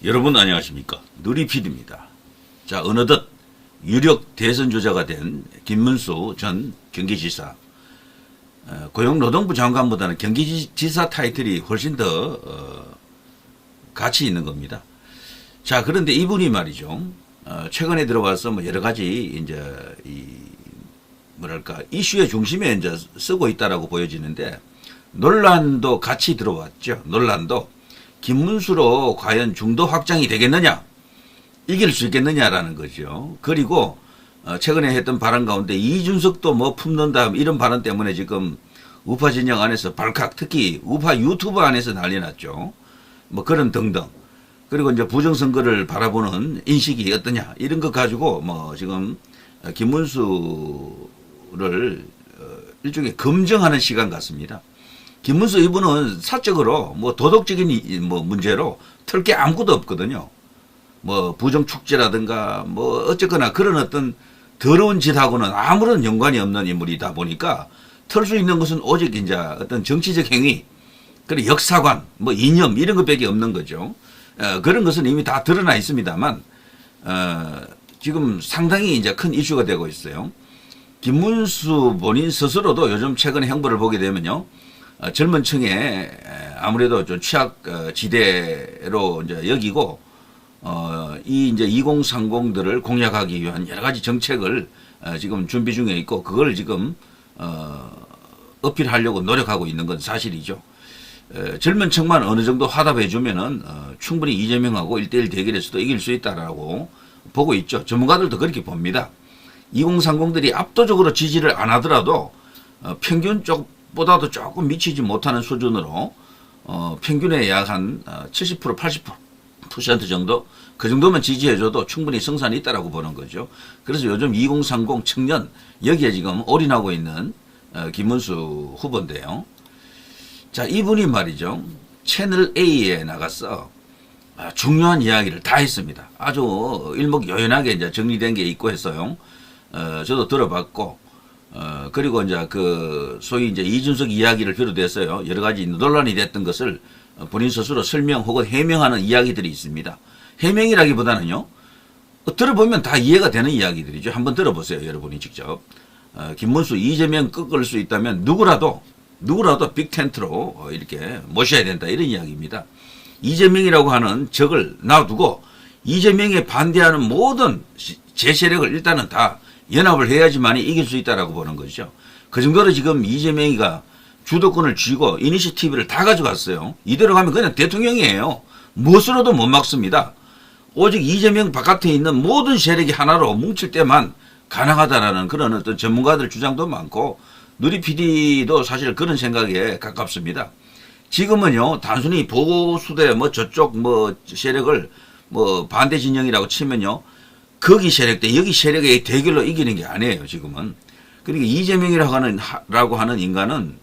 여러분 안녕하십니까. 누리PD입니다. 자, 어느덧 유력 대선 주자가 된 김문수 전 경기지사, 고용노동부 장관보다는 경기지사 타이틀이 훨씬 더 가치 있는 겁니다. 자, 그런데 이분이 말이죠, 최근에 들어와서 뭐 여러 가지 이제 뭐랄까 이슈의 중심에 이제 쓰고 있다라고 보여지는데, 논란도 같이 들어왔죠. 논란도 김문수로 과연 중도 확장이 되겠느냐, 이길 수 있겠느냐라는 거죠. 그리고 최근에 했던 발언 가운데 이준석도 뭐 품는다 이런 발언 때문에 지금 우파 진영 안에서 발칵, 특히 우파 유튜브 안에서 난리 났죠. 뭐 그런 등등. 그리고 이제 부정선거를 바라보는 인식이 어떠냐 이런 것 가지고 뭐 지금 김문수를 일종의 검증하는 시간 같습니다. 김문수 이분은 사적으로 뭐 도덕적인 뭐 문제로 털 게 아무것도 없거든요. 뭐 부정축제라든가 뭐 어쨌거나 그런 어떤 더러운 짓하고는 아무런 연관이 없는 인물이다 보니까 털 수 있는 것은 오직 이제 어떤 정치적 행위, 그리고 역사관, 뭐 이념 이런 것밖에 없는 거죠. 그런 것은 이미 다 드러나 있습니다만 지금 상당히 이제 큰 이슈가 되고 있어요. 김문수 본인 스스로도 요즘 최근에 행보를 보게 되면요, 젊은 층에 아무래도 좀 취약 지대로 이제 여기고, 이 이제 2030들을 공략하기 위한 여러 가지 정책을 지금 준비 중에 있고, 그걸 지금 어필하려고 노력하고 있는 건 사실이죠. 젊은 층만 어느 정도 화답해 주면은 충분히 이재명하고 1대1 대결에서도 이길 수 있다라고 보고 있죠. 전문가들도 그렇게 봅니다. 2030들이 압도적으로 지지를 안 하더라도 평균 쪽보다도 조금 미치지 못하는 수준으로 평균에 약 한 70% 80% 정도, 그 정도만 지지해줘도 충분히 승산이 있다라고 보는 거죠. 그래서 요즘 2030 청년 여기에 지금 올인하고 있는 김문수 후보인데요. 자, 이분이 말이죠, 채널 A에 나가서 중요한 이야기를 다 했습니다. 아주 일목요연하게 이제 정리된 게 있고 해서요. 저도 들어봤고, 그리고 이제 그 소위 이제 이준석 이야기를 비롯해서요, 여러 가지 논란이 됐던 것을 본인 스스로 설명 혹은 해명하는 이야기들이 있습니다. 해명이라기보다는요, 들어보면 다 이해가 되는 이야기들이죠. 한번 들어보세요, 여러분이 직접. 김문수, 이재명 꺾을 수 있다면 누구라도 빅텐트로 이렇게 모셔야 된다, 이런 이야기입니다. 이재명이라고 하는 적을 놔두고 이재명에 반대하는 모든 제세력을 일단은 다 연합을 해야지만이 이길 수 있다라고 보는 거죠. 그 정도로 지금 이재명이가 주도권을 쥐고 이니시티브를 다 가져갔어요. 이대로 가면 그냥 대통령이에요. 무엇으로도 못 막습니다. 오직 이재명 바깥에 있는 모든 세력이 하나로 뭉칠 때만 가능하다라는 그런 어떤 전문가들 주장도 많고, 누리PD도 사실 그런 생각에 가깝습니다. 지금은요, 단순히 보수대 뭐 저쪽 뭐 세력을 뭐 반대 진영이라고 치면요, 거기 세력 대 여기 세력의 대결로 이기는 게 아니에요, 지금은. 그러니까 이재명이라고 하는 인간은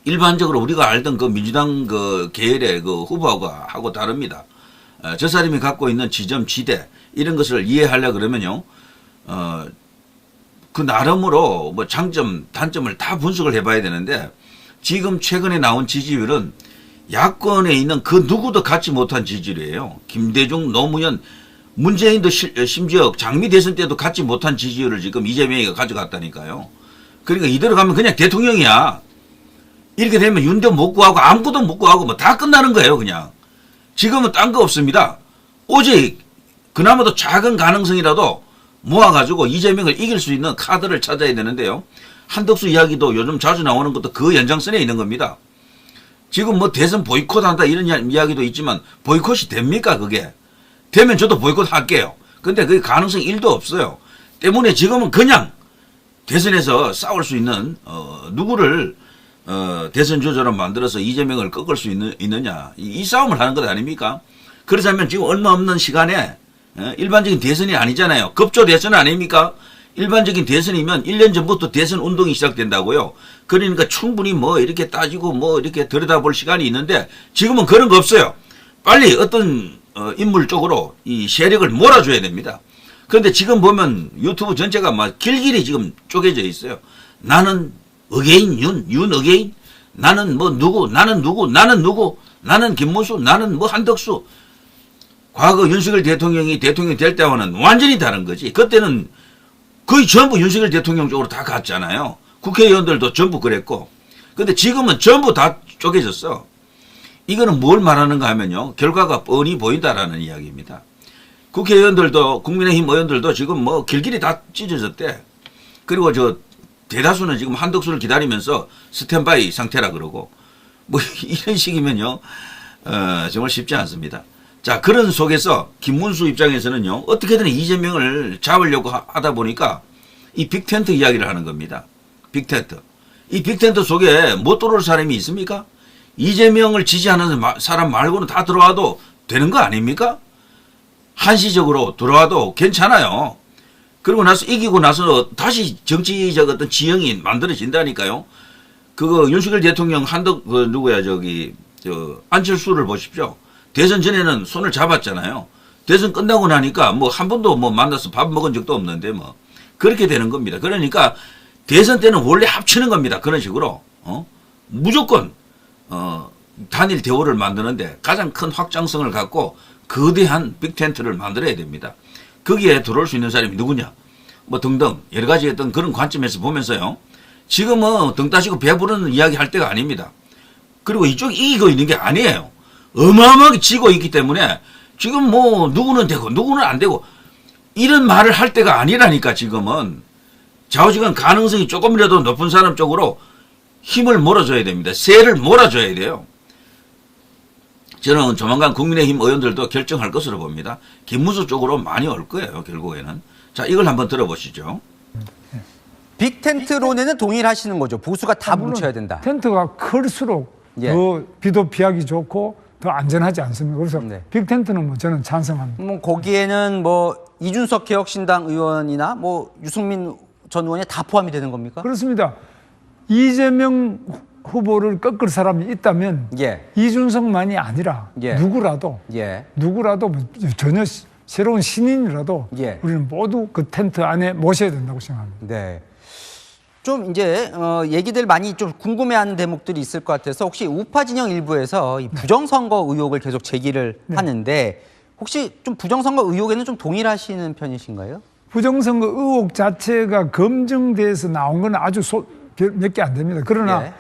일반적으로 우리가 알던 그 민주당 그 계열의 그 후보하고 다릅니다. 저 사람이 갖고 있는 지점, 지대, 이런 것을 이해하려고 그러면요, 그 나름으로 뭐 장점, 단점을 다 분석을 해봐야 되는데, 지금 최근에 나온 지지율은 야권에 있는 그 누구도 갖지 못한 지지율이에요. 김대중, 노무현, 문재인도 심지어 장미 대선 때도 갖지 못한 지지율을 지금 이재명이가 가져갔다니까요. 그러니까 이대로 가면 그냥 대통령이야. 이렇게 되면 윤도 못 구하고 아무것도 못 구하고 뭐 다 끝나는 거예요, 그냥. 지금은 딴 거 없습니다. 오직 그나마도 작은 가능성이라도 모아가지고 이재명을 이길 수 있는 카드를 찾아야 되는데요. 한덕수 이야기도 요즘 자주 나오는 것도 그 연장선에 있는 겁니다. 지금 뭐 대선 보이콧한다 이런 이야기도 있지만 보이콧이 됩니까, 그게? 되면 저도 보이콧 할게요. 근데 그게 가능성이 1도 없어요. 때문에 지금은 그냥 대선에서 싸울 수 있는 누구를 대선 주자로 만들어서 이재명을 꺾을 수 있느냐, 이 싸움을 하는 것 아닙니까? 그렇다면 지금 얼마 없는 시간에 일반적인 대선이 아니잖아요. 급조 대선 아닙니까? 일반적인 대선이면 1년 전부터 대선 운동이 시작된다고요. 그러니까 충분히 뭐 이렇게 따지고 뭐 이렇게 들여다볼 시간이 있는데, 지금은 그런 거 없어요. 빨리 어떤 인물 쪽으로 이 세력을 몰아줘야 됩니다. 그런데 지금 보면 유튜브 전체가 막 길길이 지금 쪼개져 있어요. 나는 어게인 윤 어게인, 나는 뭐 누구, 나는 김문수, 나는 뭐 한덕수. 과거 윤석열 대통령이 대통령 될 때와는 완전히 다른 거지. 그때는 거의 전부 윤석열 대통령 쪽으로 다 갔잖아요. 국회의원들도 전부 그랬고. 근데 지금은 전부 다 쪼개졌어. 이거는 뭘 말하는가 하면요. 결과가 뻔히 보인다라는 이야기입니다. 국회의원들도 국민의힘 의원들도 지금 뭐 길길이 다 찢어졌대. 그리고 저 대다수는 지금 한덕수를 기다리면서 스탠바이 상태라 그러고 뭐 이런 식이면요. 정말 쉽지 않습니다. 자, 그런 속에서 김문수 입장에서는요. 어떻게든 이재명을 잡으려고 하다 보니까 이 빅텐트 이야기를 하는 겁니다. 빅텐트. 이 빅텐트 속에 못 들어올 사람이 있습니까? 이재명을 지지하는 사람 말고는 다 들어와도 되는 거 아닙니까? 한시적으로 들어와도 괜찮아요. 그리고 나서 이기고 나서 다시 정치적 어떤 지형이 만들어진다니까요. 그거 윤석열 대통령 안철수를 보십시오. 대선 전에는 손을 잡았잖아요. 대선 끝나고 나니까 뭐 한 번도 뭐 만나서 밥 먹은 적도 없는데 뭐 그렇게 되는 겁니다. 그러니까 대선 때는 원래 합치는 겁니다. 그런 식으로 무조건 단일 대우를 만드는데 가장 큰 확장성을 갖고 거대한 빅텐트를 만들어야 됩니다. 거기에 들어올 수 있는 사람이 누구냐 뭐 등등 여러 가지 어떤 그런 관점에서 보면서요. 지금은 등 따시고 배부르는 이야기 할 때가 아닙니다. 그리고 이쪽이 이기고 있는 게 아니에요. 어마어마하게 지고 있기 때문에 지금 뭐 누구는 되고 누구는 안 되고 이런 말을 할 때가 아니라니까. 지금은 좌우지간 가능성이 조금이라도 높은 사람 쪽으로 힘을 몰아줘야 됩니다. 세를 몰아줘야 돼요. 저는 조만간 국민의힘 의원들도 결정할 것으로 봅니다. 김문수 쪽으로 많이 올 거예요. 결국에는. 자, 이걸 한번 들어보시죠. 빅텐트론에는 동일하시는 거죠. 보수가 다 물론 뭉쳐야 된다. 텐트가 클수록 더 비도 피하기 좋고 더 안전하지 않습니까? 그래서 빅텐트는 뭐 저는 찬성합니다. 뭐 거기에는 뭐 이준석 개혁신당 의원이나 뭐 유승민 전 의원이 다 포함이 되는 겁니까? 그렇습니다. 이재명 후보를 꺾을 사람이 있다면 이준석만이 아니라 누구라도 뭐 전혀 새로운 신인이라도 우리는 모두 그 텐트 안에 모셔야 된다고 생각합니다. 네. 좀 이제 얘기들 많이 좀 궁금해하는 대목들이 있을 것 같아서 혹시 우파 진영 일부에서 이 부정선거 의혹을 계속 제기를 하는데 혹시 좀 부정선거 의혹에는 좀 동일하시는 편이신가요? 부정선거 의혹 자체가 검증돼서 나온 건 아주 몇 개 안 됩니다. 그러나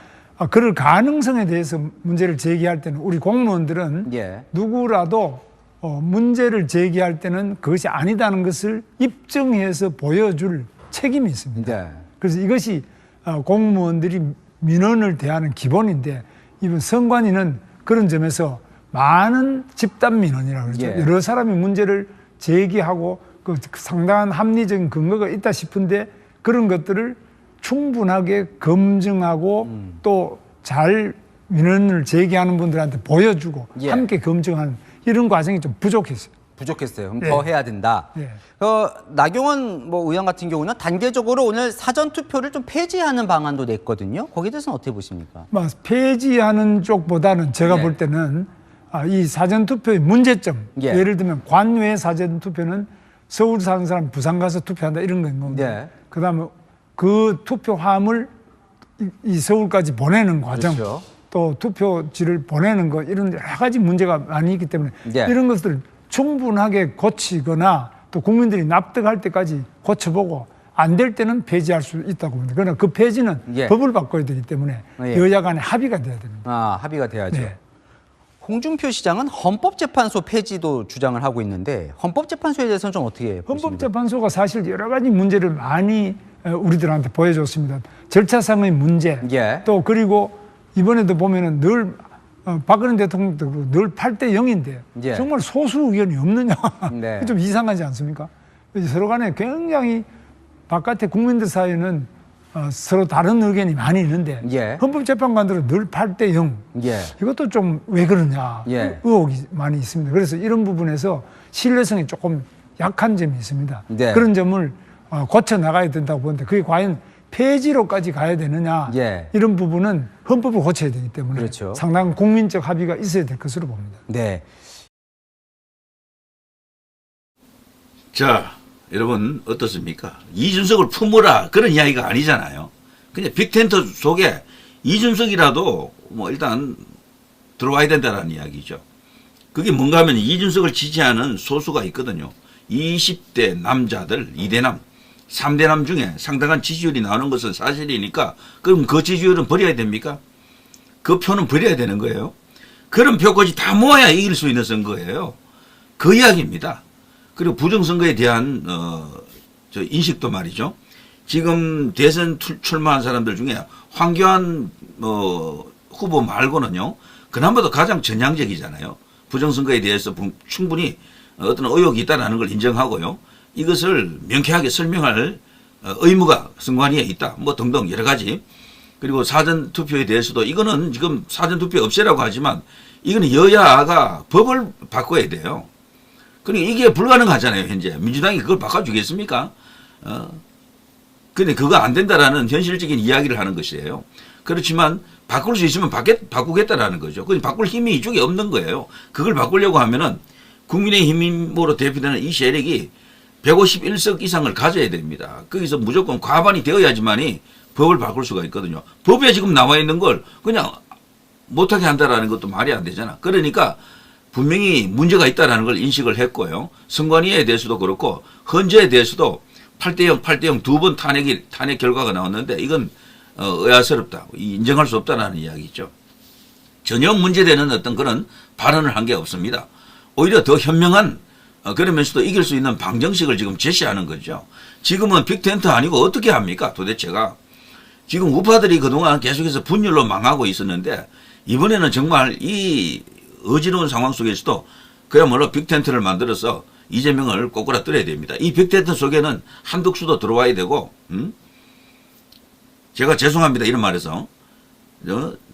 그럴 가능성에 대해서 문제를 제기할 때는 우리 공무원들은 누구라도 문제를 제기할 때는 그것이 아니다는 것을 입증해서 보여줄 책임이 있습니다. 그래서 이것이 공무원들이 민원을 대하는 기본인데 이번 선관위는 그런 점에서 많은 집단 민원이라고 그러죠. 여러 사람이 문제를 제기하고 그 상당한 합리적인 근거가 있다 싶은데 그런 것들을 충분하게 검증하고 또 잘 민원을 제기하는 분들한테 보여주고 함께 검증하는 이런 과정이 좀 부족했어요. 그럼 더 해야 된다. 나경원 뭐 의원 같은 경우는 단계적으로 오늘 사전 투표를 좀 폐지하는 방안도 냈거든요. 거기에 대해서는 어떻게 보십니까? 폐지하는 쪽보다는 제가 볼 때는 이 사전 투표의 문제점, 예를 들면 관외 사전 투표는 서울 사는 사람 부산 가서 투표한다 이런 건 겁니다. 그다음에 그 투표함을 이 서울까지 보내는 과정, 또 투표지를 보내는 것 이런 여러 가지 문제가 많이 있기 때문에 이런 것들을 충분하게 고치거나 또 국민들이 납득할 때까지 고쳐보고 안 될 때는 폐지할 수 있다고 봅니다. 그러나 그 폐지는 법을 바꿔야 되기 때문에 여야 간에 합의가 돼야 됩니다. 합의가 돼야죠. 홍준표 시장은 헌법재판소 폐지도 주장을 하고 있는데 헌법재판소에 대해서는 좀 어떻게 보십니까? 헌법재판소가 사실 여러 가지 문제를 많이 우리들한테 보여줬습니다. 절차상의 문제, 또 그리고 이번에도 보면은 늘 박근혜 대통령도 늘 8대 0인데 정말 소수 의견이 없느냐 좀 이상하지 않습니까? 서로 간에 굉장히 바깥에 국민들 사이에는 서로 다른 의견이 많이 있는데 헌법재판관들은 늘 8대 0 이것도 좀 왜 그러냐 의혹이 많이 있습니다. 그래서 이런 부분에서 신뢰성이 조금 약한 점이 있습니다. 그런 점을 고쳐 나가야 된다고 보는데 그게 과연 폐지로까지 가야 되느냐 이런 부분은 헌법을 고쳐야 되기 때문에 상당한 국민적 합의가 있어야 될 것으로 봅니다. 자, 여러분 어떻습니까? 이준석을 품으라 그런 이야기가 아니잖아요. 그냥 빅텐트 속에 이준석이라도 뭐 일단 들어와야 된다는 이야기죠. 그게 뭔가 하면 이준석을 지지하는 소수가 있거든요. 20대 남자들, 2대남, 3대남 중에 상당한 지지율이 나오는 것은 사실이니까 그럼 그 지지율은 버려야 됩니까? 그 표는 버려야 되는 거예요. 그런 표까지 다 모아야 이길 수 있는 선거예요. 그 이야기입니다. 그리고 부정선거에 대한 저 인식도 말이죠. 지금 대선 출마한 사람들 중에 황교안 후보 말고는요. 그나마도 가장 전향적이잖아요. 부정선거에 대해서 충분히 어떤 의혹이 있다는 걸 인정하고요. 이것을 명쾌하게 설명할 의무가 선관위에 있다. 뭐 등등 여러 가지. 그리고 사전투표에 대해서도 이거는 지금 사전투표 없애라고 하지만 이거는 여야가 법을 바꿔야 돼요. 그러니까 이게 불가능하잖아요. 현재 민주당이 그걸 바꿔주겠습니까? 근데 그거 안 된다라는 현실적인 이야기를 하는 것이에요. 그렇지만 바꿀 수 있으면 바꾸겠다라는 거죠. 그건 바꿀 힘이 이쪽에 없는 거예요. 그걸 바꾸려고 하면은 국민의힘으로 대표되는 이 세력이 151석 이상을 가져야 됩니다. 거기서 무조건 과반이 되어야지만이 법을 바꿀 수가 있거든요. 법에 지금 나와 있는 걸 그냥 못하게 한다라는 것도 말이 안 되잖아. 그러니까 분명히 문제가 있다라는 걸 인식을 했고요. 선관위에 대해서도 그렇고 헌재에 대해서도 8대0, 8대0 두 번 탄핵 결과가 나왔는데 이건 의아스럽다. 인정할 수 없다라는 이야기죠. 전혀 문제되는 어떤 그런 발언을 한 게 없습니다. 오히려 더 현명한 그러면서도 이길 수 있는 방정식을 지금 제시하는 거죠. 지금은 빅텐트 아니고 어떻게 합니까? 도대체가. 지금 우파들이 그동안 계속해서 분열로 망하고 있었는데 이번에는 정말 이 어지러운 상황 속에서도 그야말로 빅텐트를 만들어서 이재명을 꼬꾸라뜨려야 됩니다. 이 빅텐트 속에는 한덕수도 들어와야 되고 제가 죄송합니다. 이런 말해서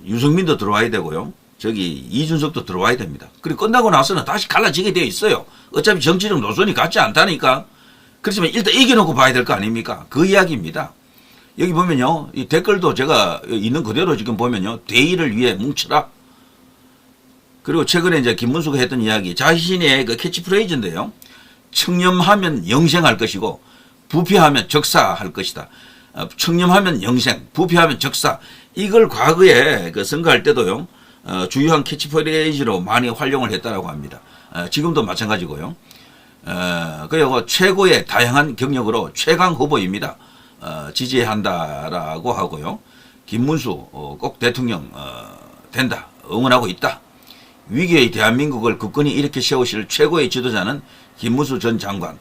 유승민도 들어와야 되고요. 저기 이준석도 들어와야 됩니다. 그리고 끝나고 나서는 다시 갈라지게 되어 있어요. 어차피 정치적 노선이 같지 않다니까. 그렇지만 일단 이겨놓고 봐야 될 거 아닙니까? 그 이야기입니다. 여기 보면요. 이 댓글도 제가 있는 그대로 지금 보면요. 대의를 위해 뭉쳐라. 그리고 최근에 이제 김문수가 했던 이야기, 자신의 그 캐치프레이즈인데요. 청렴하면 영생할 것이고, 부패하면 적사할 것이다. 청렴하면 영생, 부패하면 적사. 이걸 과거에 그 선거할 때도요. 주요한 캐치프레이즈로 많이 활용을 했다라고 합니다. 지금도 마찬가지고요. 그리고 최고의 다양한 경력으로 최강 후보입니다. 지지한다라고 하고요. 김문수 꼭 대통령 된다. 응원하고 있다. 위기의 대한민국을 굳건히 일으켜 세우실 최고의 지도자는 김문수 전 장관.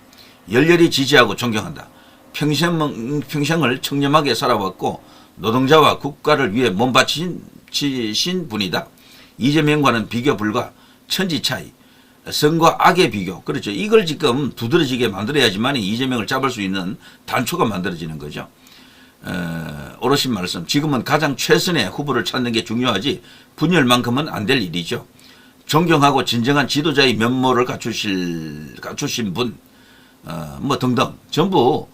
열렬히 지지하고 존경한다. 평생을 청렴하게 살아왔고 노동자와 국가를 위해 몸바치신 분이다. 이재명과는 비교 불가. 천지 차이. 선과 악의 비교. 그렇죠. 이걸 지금 두드러지게 만들어야지만 이재명을 잡을 수 있는 단초가 만들어지는 거죠. 오롯신 말씀. 지금은 가장 최선의 후보를 찾는 게 중요하지 분열만큼은 안 될 일이죠. 존경하고 진정한 지도자의 면모를 갖추신 분, 뭐 등등 전부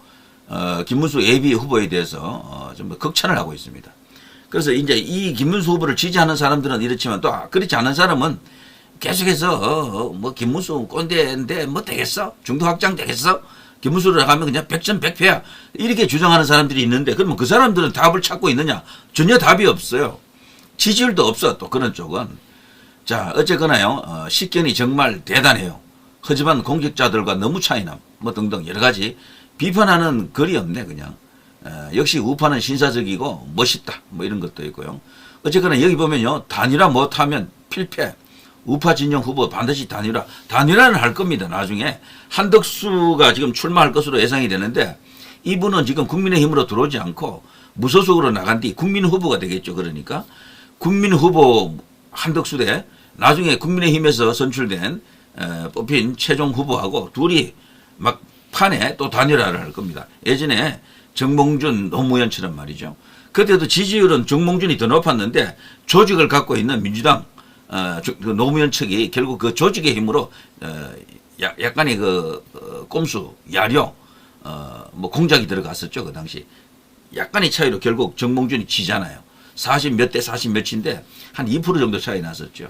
김문수 예비 후보에 대해서 전부 극찬을 하고 있습니다. 그래서 이제 이 김문수 후보를 지지하는 사람들은 이렇지만 또 그렇지 않은 사람은 계속해서 뭐 김문수 꼰대인데 뭐 되겠어? 중도 확장 되겠어? 김문수를 나가면 그냥 백전백패야. 이렇게 주장하는 사람들이 있는데 그러면 그 사람들은 답을 찾고 있느냐? 전혀 답이 없어요. 지지율도 없어. 또 그런 쪽은. 자, 어쨌거나요. 식견이 정말 대단해요. 하지만 공격자들과 너무 차이남. 뭐 등등 여러 가지 비판하는 글이 없네 그냥. 역시 우파는 신사적이고 멋있다. 뭐 이런 것도 있고요. 어쨌거나 여기 보면요. 단일화 못하면 필패. 우파 진영 후보 반드시 단일화는 할 겁니다. 나중에 한덕수가 지금 출마할 것으로 예상이 되는데 이분은 지금 국민의힘으로 들어오지 않고 무소속으로 나간 뒤 국민 후보가 되겠죠. 그러니까 국민 후보 한덕수 대 나중에 국민의힘에서 선출된 뽑힌 최종 후보하고 둘이 막 판에 또 단일화를 할 겁니다. 예전에 정몽준, 노무현처럼 말이죠. 그때도 지지율은 정몽준이 더 높았는데 조직을 갖고 있는 민주당 그 노무현 측이 결국 그 조직의 힘으로 약간의 그 꼼수, 야료, 뭐 공작이 들어갔었죠. 그 당시 약간의 차이로 결국 정몽준이 지잖아요. 40몇 대 40 몇인데 한 2% 정도 차이 났었죠.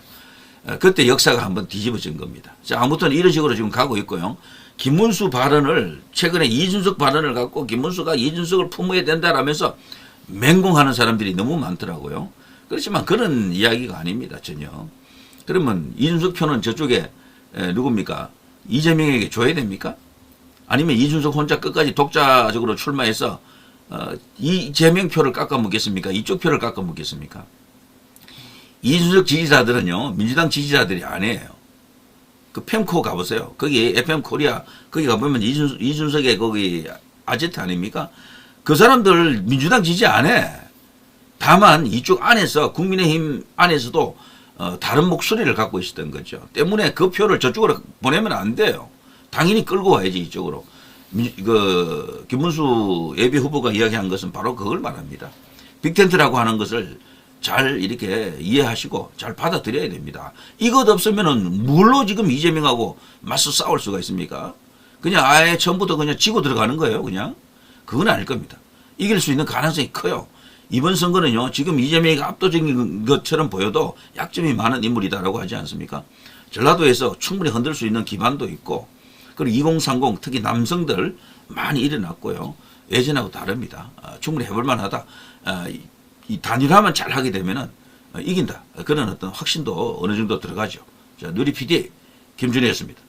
그때 역사가 한번 뒤집어진 겁니다. 자, 아무튼 이런 식으로 지금 가고 있고요. 김문수 발언을 최근에 이준석 발언을 갖고 김문수가 이준석을 품어야 된다라면서 맹공하는 사람들이 너무 많더라고요. 그렇지만 그런 이야기가 아닙니다. 전혀. 그러면 이준석 표는 저쪽에 누굽니까? 이재명에게 줘야 됩니까? 아니면 이준석 혼자 끝까지 독자적으로 출마해서 이재명 표를 깎아먹겠습니까? 이쪽 표를 깎아먹겠습니까? 이준석 지지자들은요, 민주당 지지자들이 아니에요. 그 펜코 가보세요. 거기 FM 코리아 거기 가보면 이준석의 거기 아제트 아닙니까? 그 사람들 민주당 지지 안 해. 다만 이쪽 안에서 국민의힘 안에서도 다른 목소리를 갖고 있었던 거죠. 때문에 그 표를 저쪽으로 보내면 안 돼요. 당연히 끌고 와야지 이쪽으로. 김문수 예비 후보가 이야기한 것은 바로 그걸 말합니다. 빅텐트라고 하는 것을 잘 이렇게 이해하시고 잘 받아들여야 됩니다. 이것 없으면은 뭘로 지금 이재명하고 맞서 싸울 수가 있습니까? 그냥 아예 처음부터 그냥 지고 들어가는 거예요, 그냥. 그건 아닐 겁니다. 이길 수 있는 가능성이 커요. 이번 선거는요, 지금 이재명이 압도적인 것처럼 보여도 약점이 많은 인물이다라고 하지 않습니까? 전라도에서 충분히 흔들 수 있는 기반도 있고, 그리고 2030 특히 남성들 많이 일어났고요. 예전하고 다릅니다. 충분히 해볼 만하다. 이 단일화만 잘 하게 되면은 이긴다. 그런 어떤 확신도 어느 정도 들어가죠. 자, 누리 PD 김준희였습니다.